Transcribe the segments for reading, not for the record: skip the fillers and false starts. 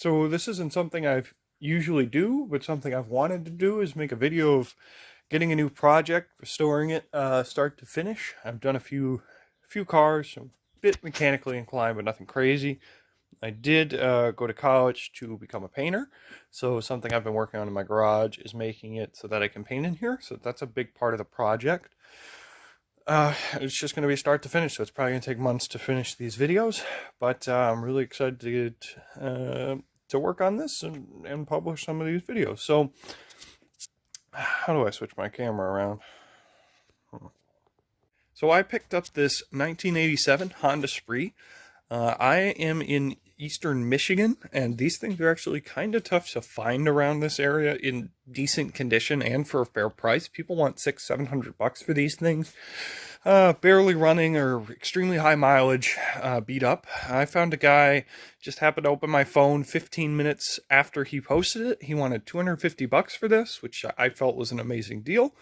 So this isn't something I've usually do, but something I've wanted to do is make a video of getting a new project, restoring it, start to finish. I've done a few cars, a bit mechanically inclined, but nothing crazy. I did go to college to become a painter, so something I've been working on in my garage is making it so that I can paint in here. So that's a big part of the project. It's just going to be start to finish, so it's probably going to take months to finish these videos, but I'm really excited to get to work on this and publish some of these videos. So, how do I switch my camera around? So I picked up this 1987 Honda Spree. I am in eastern Michigan, and these things are actually kind of tough to find around this area in decent condition and for a fair price. People want $600-700 for these things. Barely running or extremely high mileage, beat up. I found a guy, just happened to open my phone 15 minutes after he posted it. He wanted $250 for this, which I felt was an amazing deal.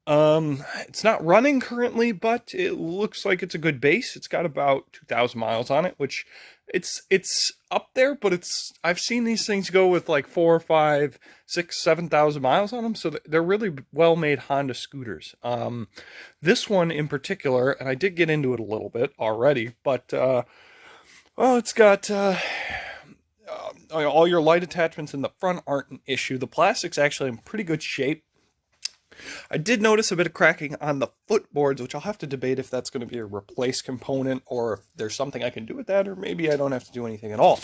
It's not running currently, but it looks like it's a good base. It's got about 2,000 miles on it, which it's up there, but I've seen these things go with like 4, 5, 6, 7,000 miles on them, so they're really well-made Honda scooters. This one in particular, and I did get into it a little bit already, but well, it's got all your light attachments in the front aren't an issue. The plastic's actually in pretty good shape. I did notice a bit of cracking on the footboards, which I'll have to debate if that's going to be a replace component or if there's something I can do with that, or maybe I don't have to do anything at all.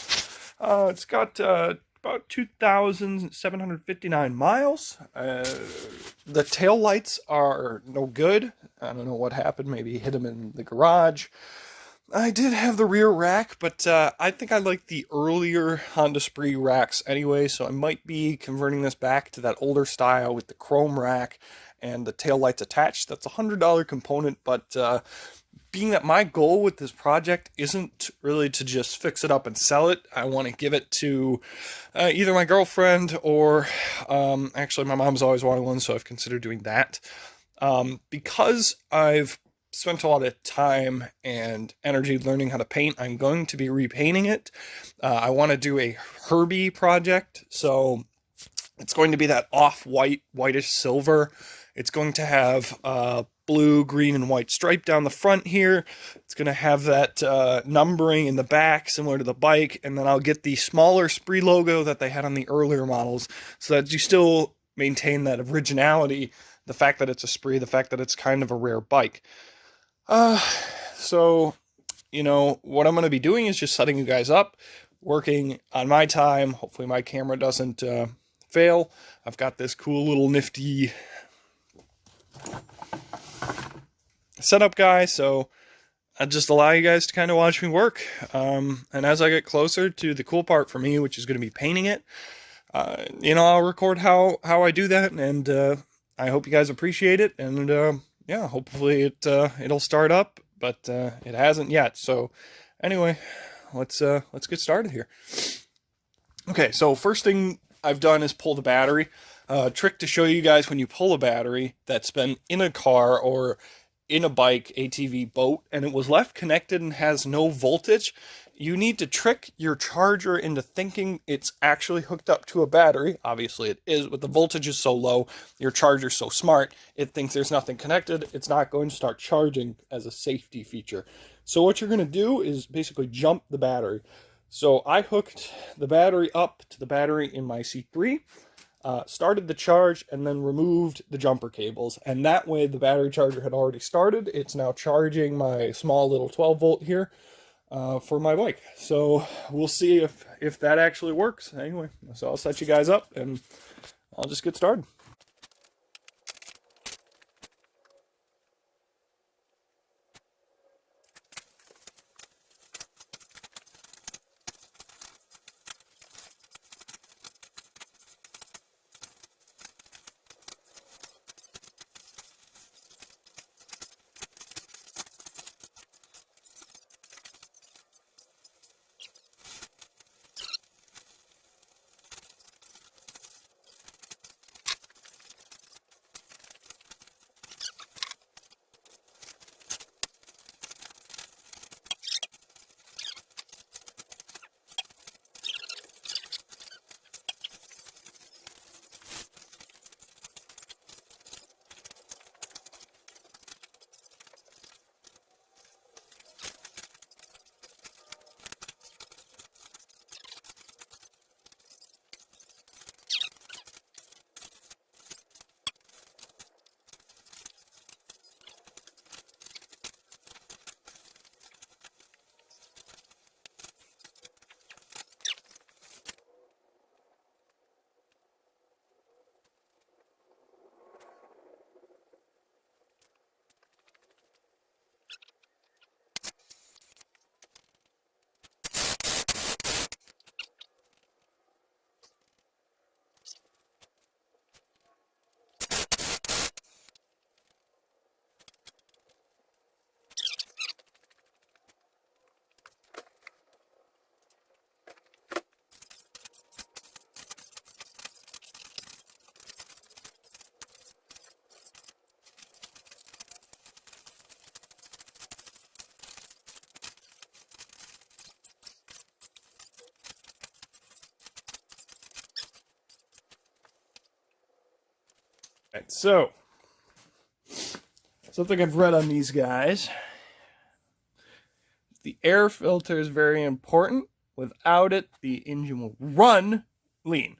It's got about 2,759 miles. The tail lights are no good. I don't know what happened. Maybe hit them in the garage. I did have the rear rack, but I think I like the earlier Honda Spree racks anyway, so I might be converting this back to that older style with the chrome rack and the tail lights attached. That's a $100 component, but being that my goal with this project isn't really to just fix it up and sell it, I want to give it to either my girlfriend or actually my mom's always wanted one, so I've considered doing that. Because I've spent a lot of time and energy learning how to paint, I'm going to be repainting it. I want to do a Herbie project, so it's going to be that off-white, whitish silver. It's going to have blue, green, and white stripe down the front here. It's going to have that numbering in the back, similar to the bike, and then I'll get the smaller Spree logo that they had on the earlier models, so that you still maintain that originality, the fact that it's a Spree, the fact that it's kind of a rare bike. So, you know, what I'm going to be doing is just setting you guys up, working on my time. Hopefully my camera doesn't fail. I've got this cool little nifty setup guy, so I'll just allow you guys to kind of watch me work. And as I get closer to the cool part for me, which is going to be painting it, you know, I'll record how I do that, and I hope you guys appreciate it, and yeah, hopefully it'll start up, but it hasn't yet. So anyway, let's get started here. Okay, so first thing I've done is pull the battery. Trick to show you guys: when you pull a battery that's been in a car or in a bike, ATV, boat, and it was left connected and has no voltage, you need to trick your charger into thinking it's actually hooked up to a battery. Obviously it is, but the voltage is so low, your charger's so smart, it thinks there's nothing connected. It's not going to start charging as a safety feature. So what you're going to do is basically jump the battery. So I hooked the battery up to the battery in my C3, started the charge, and then removed the jumper cables. And that way the battery charger had already started. It's now charging my small little 12 volt here for my bike. So we'll see if that actually works. Anyway, so I'll set you guys up and I'll just get started. So, something I've read on these guys. The air filter is very important. Without it, the engine will run lean.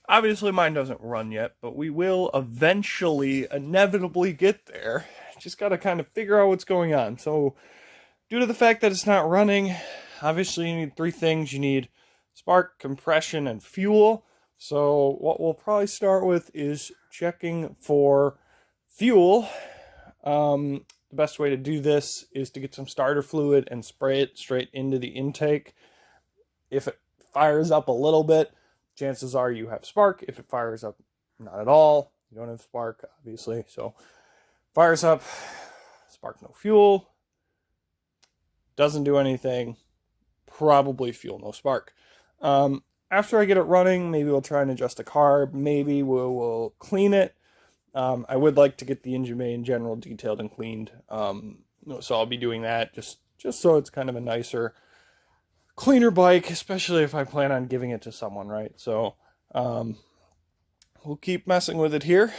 Obviously, mine doesn't run yet, but we will eventually, inevitably get there. Just got to kind of figure out what's going on. So, due to the fact that it's not running, obviously you need three things. You need spark, compression, and fuel. So, what we'll probably start with is checking for fuel. The best way to do this is to get some starter fluid and spray it straight into the intake. If it fires up a little bit, chances are you have spark. If it fires up not at all, you don't have spark, obviously. So fires up, spark no fuel, doesn't do anything, probably fuel no spark. After I get it running, maybe we'll try and adjust the carb. Maybe we'll clean it. I would like to get the engine bay in general detailed and cleaned. So I'll be doing that just so it's kind of a nicer, cleaner bike, especially if I plan on giving it to someone, right? So we'll keep messing with it here.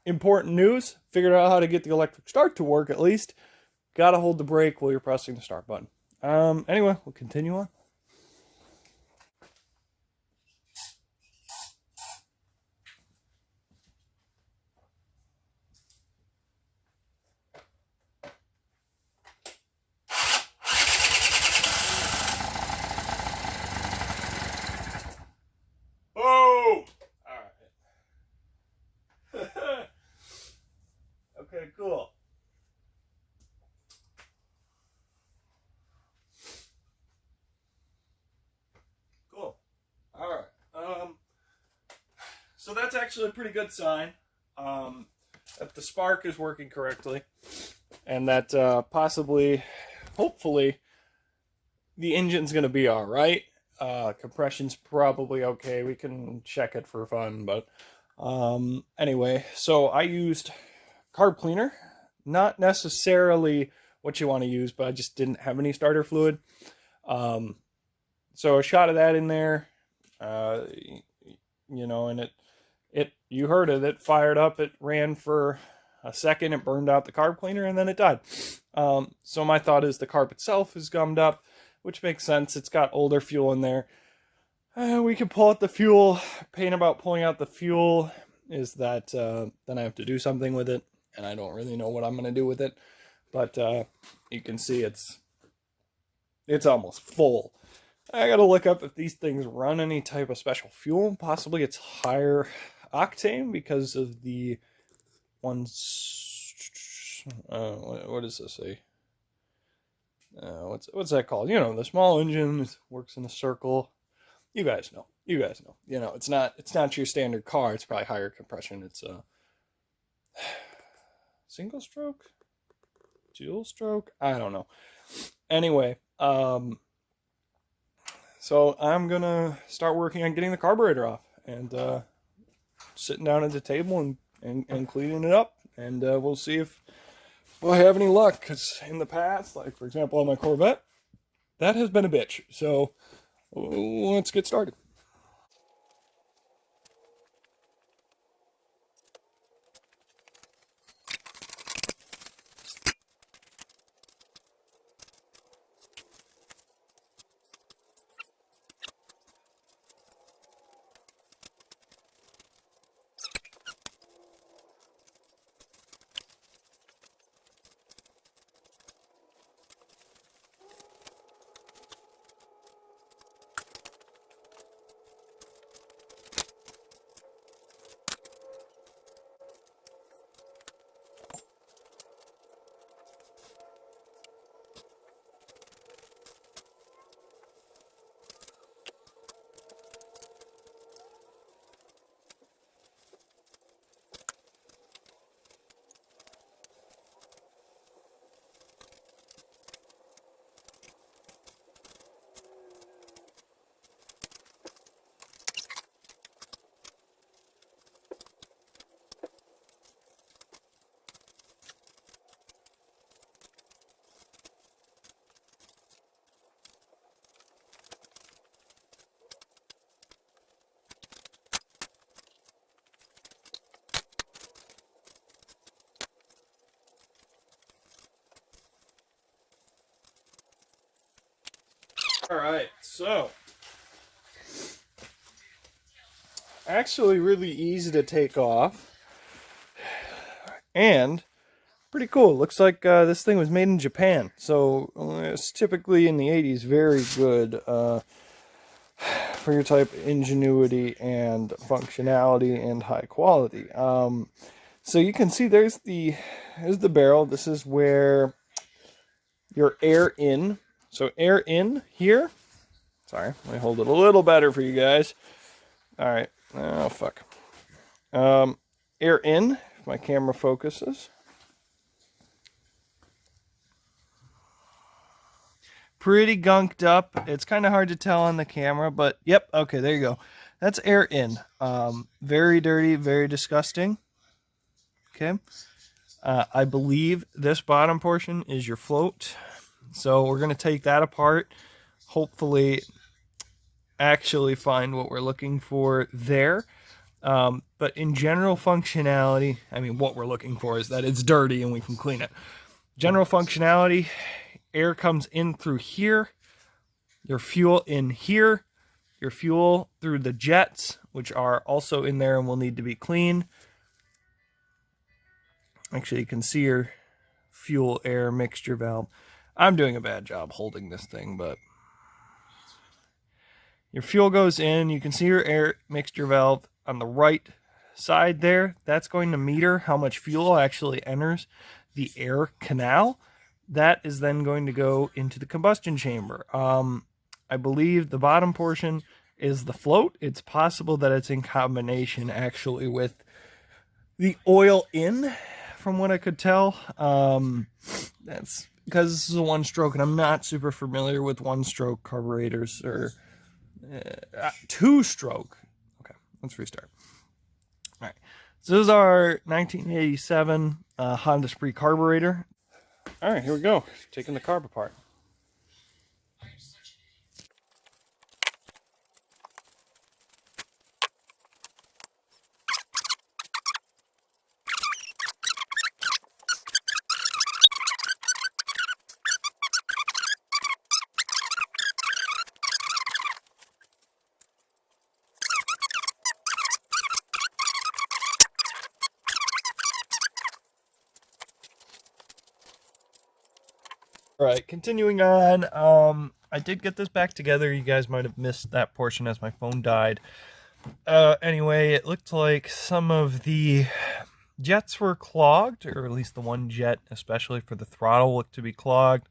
Important news, figured out how to get the electric start to work at least. Gotta hold the brake while you're pressing the start button. Anyway, we'll continue on. Oh! Alright. Okay, cool. Cool. Alright. So that's actually a pretty good sign. That the spark is working correctly. And that possibly, hopefully, the engine's going to be alright. Compression's probably okay. We can check it for fun, but anyway, so I used carb cleaner. Not necessarily what you want to use, but I just didn't have any starter fluid. So a shot of that in there, you know, and it you heard it. It fired up. It ran for a second. It burned out the carb cleaner, and then it died. So my thought is the carb itself is gummed up, which makes sense. It's got older fuel in there. We can pull out the fuel. Pain about pulling out the fuel is that then I have to do something with it, and I don't really know what I'm going to do with it. But you can see it's almost full. I got to look up if these things run any type of special fuel. Possibly it's higher octane because of the ones. What does this say? What's that called? You know, the small engine works in a circle. You guys know. You know, it's not your standard car. It's probably higher compression. It's a single stroke, dual stroke. I don't know. Anyway, so I'm gonna start working on getting the carburetor off and sitting down at the table and cleaning it up, and we'll see if I have any luck. Because in the past, like for example on my Corvette, that has been a bitch. So let's get started. All right, so actually really easy to take off and pretty cool. Looks like this thing was made in Japan, so it's typically in the 80s very good for your type of ingenuity and functionality and high quality. So you can see there's the barrel. This is where your air in. So air in here. Sorry, let me hold it a little better for you guys. All right. Oh fuck. Air in. If my camera focuses. Pretty gunked up. It's kind of hard to tell on the camera, but yep. Okay, there you go. That's air in. Very dirty, very disgusting. Okay. I believe this bottom portion is your float. So we're going to take that apart. Hopefully actually find what we're looking for there. But in general functionality, I mean, what we're looking for is that it's dirty and we can clean it. General functionality, air comes in through here, your fuel in here, your fuel through the jets, which are also in there and will need to be cleaned. Actually, you can see your fuel air mixture valve. I'm doing a bad job holding this thing, but your fuel goes in. You can see your air mixture valve on the right side there. That's going to meter how much fuel actually enters the air canal. That is then going to go into the combustion chamber. I believe the bottom portion is the float. It's possible that it's in combination actually with the oil in, from what I could tell. That's because this is a one-stroke, and I'm not super familiar with one-stroke carburetors or two-stroke. Okay, let's restart. All right, so this is our 1987 Honda Spree carburetor. All right, here we go. Taking the carb apart. All right, continuing on. I did get this back together. You guys might have missed that portion as my phone died. Anyway, it looked like some of the jets were clogged, or at least the one jet, especially for the throttle, looked to be clogged.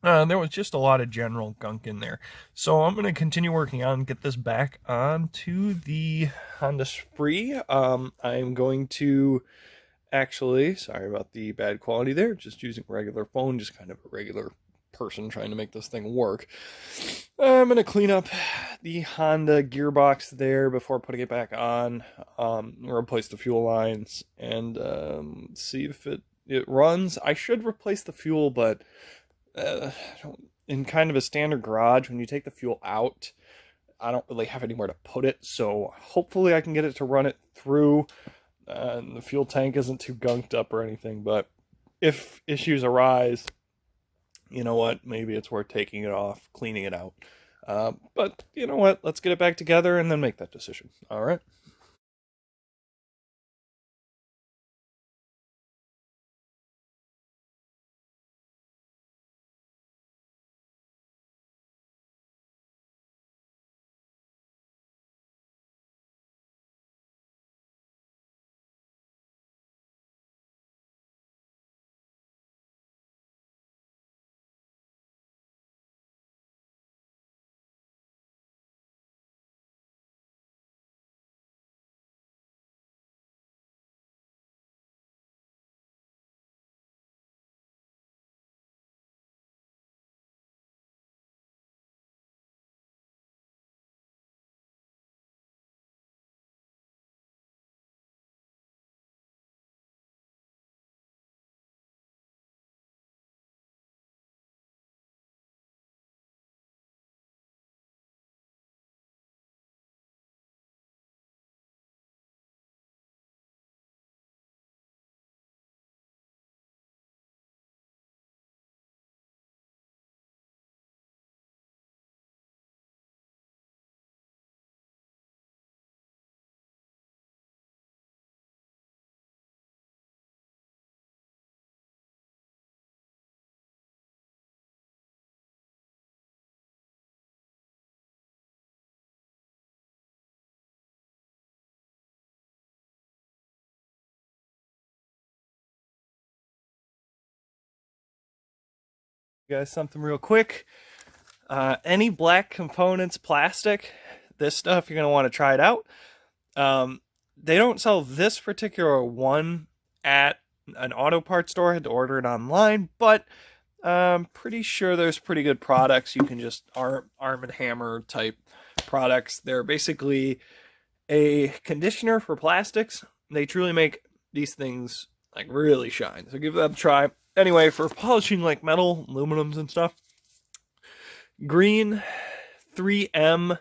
There was just a lot of general gunk in there. So I'm going to continue working on get this back onto the Honda Spree. I'm going to actually, sorry about the bad quality there, just using a regular phone, just kind of a regular person trying to make this thing work. I'm going to clean up the Honda gearbox there before putting it back on, replace the fuel lines, and see if it runs. I should replace the fuel, but in kind of a standard garage, when you take the fuel out, I don't really have anywhere to put it, so hopefully I can get it to run it through. And the fuel tank isn't too gunked up or anything, but if issues arise, you know what, maybe it's worth taking it off, cleaning it out. But you know what, let's get it back together and then make that decision. All right. you guys something real quick. Any black components, plastic, this stuff, you're going to want to try it out. They don't sell this particular one at an auto parts store. I had to order it online, but I'm pretty sure there's pretty good products. You can just Arm & Hammer type products. They're basically a conditioner for plastics. They truly make these things like really shine. So give that a try. Anyway, for polishing like metal, aluminums and stuff, green 3M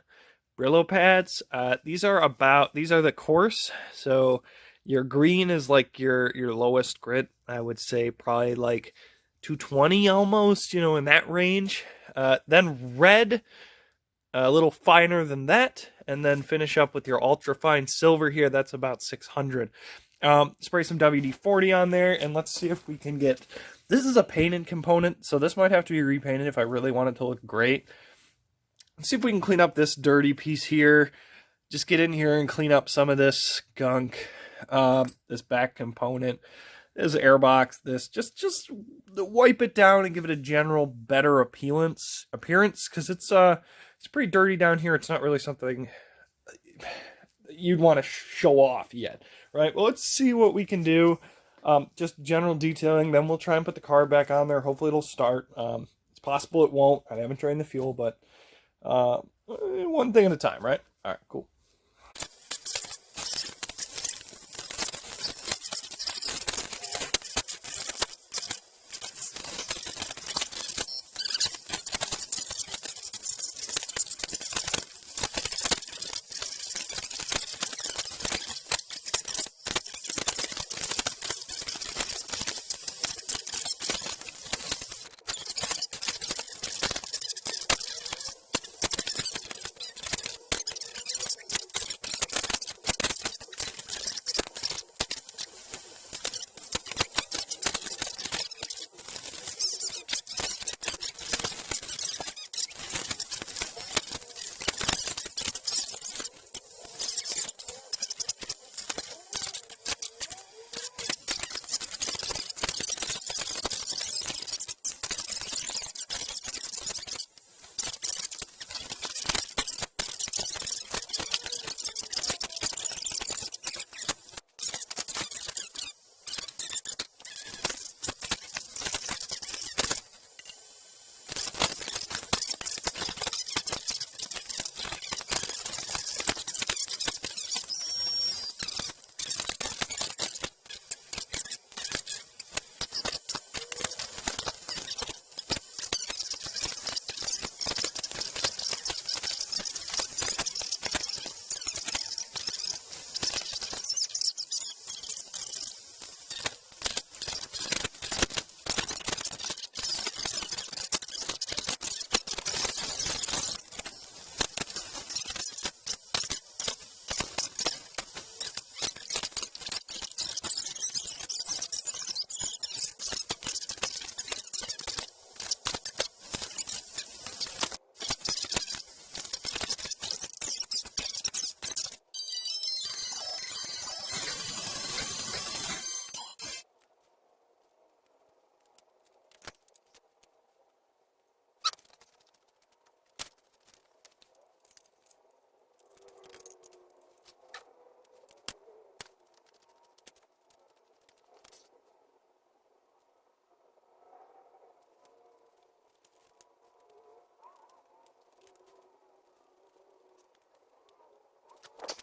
Brillo pads. These are the coarse. So your green is like your lowest grit. I would say probably like 220 almost, in that range. Then red, a little finer than that, and then finish up with your ultra fine silver here. That's about 600. Spray some WD-40 on there, and let's see if we can get. This is a painted component, so this might have to be repainted if I really want it to look great. Let's see if we can clean up this dirty piece here. Just get in here and clean up some of this gunk. This back component, this airbox, this just wipe it down and give it a general better appearance, because it's pretty dirty down here. It's not really something you'd want to show off yet, right? Well, let's see what we can do. Just general detailing, then we'll try and put the car back on there. Hopefully it'll start. It's possible it won't. I haven't drained the fuel, but one thing at a time, right? All right, cool.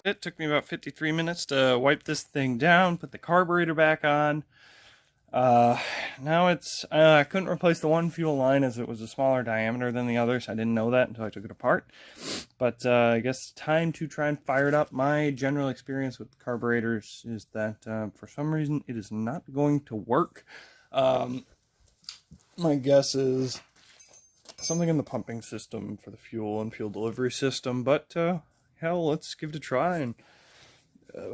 It took me about 53 minutes to wipe this thing down, put the carburetor back on. Now it's, I couldn't replace the one fuel line as it was a smaller diameter than the others. I didn't know that until I took it apart. But I guess time to try and fire it up. My general experience with carburetors is that for some reason it is not going to work. My guess is something in the pumping system for the fuel and fuel delivery system, but hell, let's give it a try, and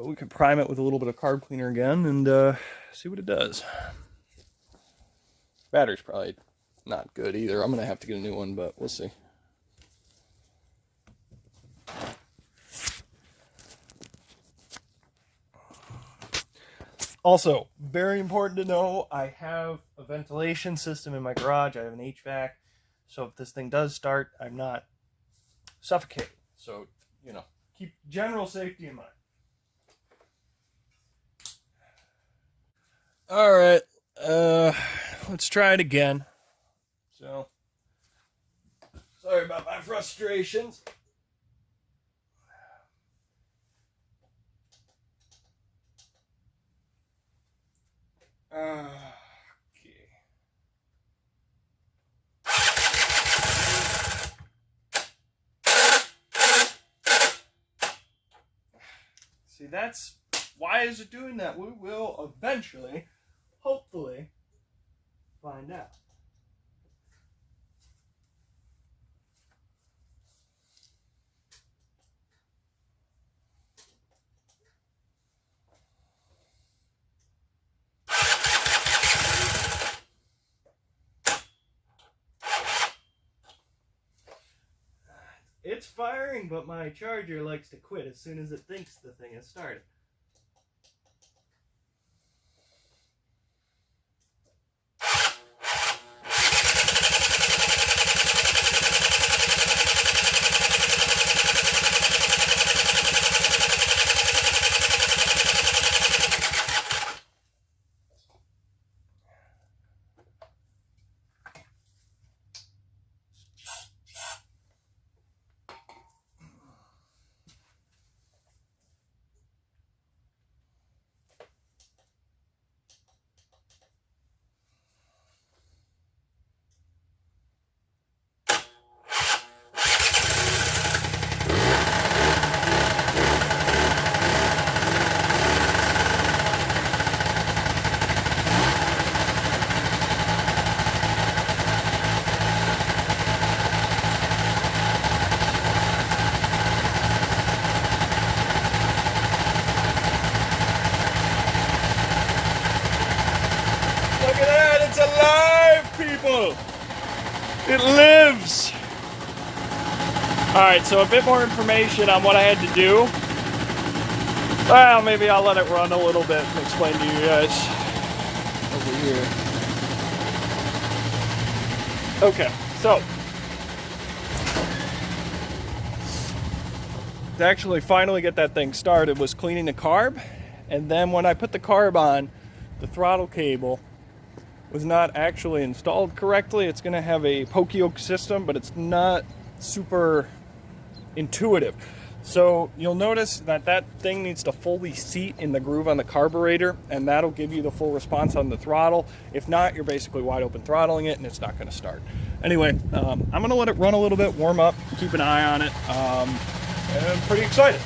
we can prime it with a little bit of carb cleaner again and see what it does. Battery's probably not good either. I'm gonna have to get a new one, but we'll see. Also, very important to know, I have a ventilation system in my garage. I have an HVAC. So if this thing does start, I'm not suffocating. So, you know, keep general safety in mind. All right, let's try it again. So, sorry about my frustrations. Okay. See, that's why is it doing that? We will eventually, hopefully, find out. It's firing, but my charger likes to quit as soon as it thinks the thing has started. Look at that, it's alive, people! It lives! Alright, so a bit more information on what I had to do. Well, maybe I'll let it run a little bit and explain to you guys over here. Okay, so to actually finally get that thing started was cleaning the carb, and then when I put the carb on, the throttle cable was not actually installed correctly. It's going to have a poke-yoke system, but it's not super intuitive. So you'll notice that that thing needs to fully seat in the groove on the carburetor, and that'll give you the full response on the throttle. If not, you're basically wide open throttling it and it's not going to start. Anyway, I'm going to let it run a little bit, warm up, keep an eye on it, and I'm pretty excited.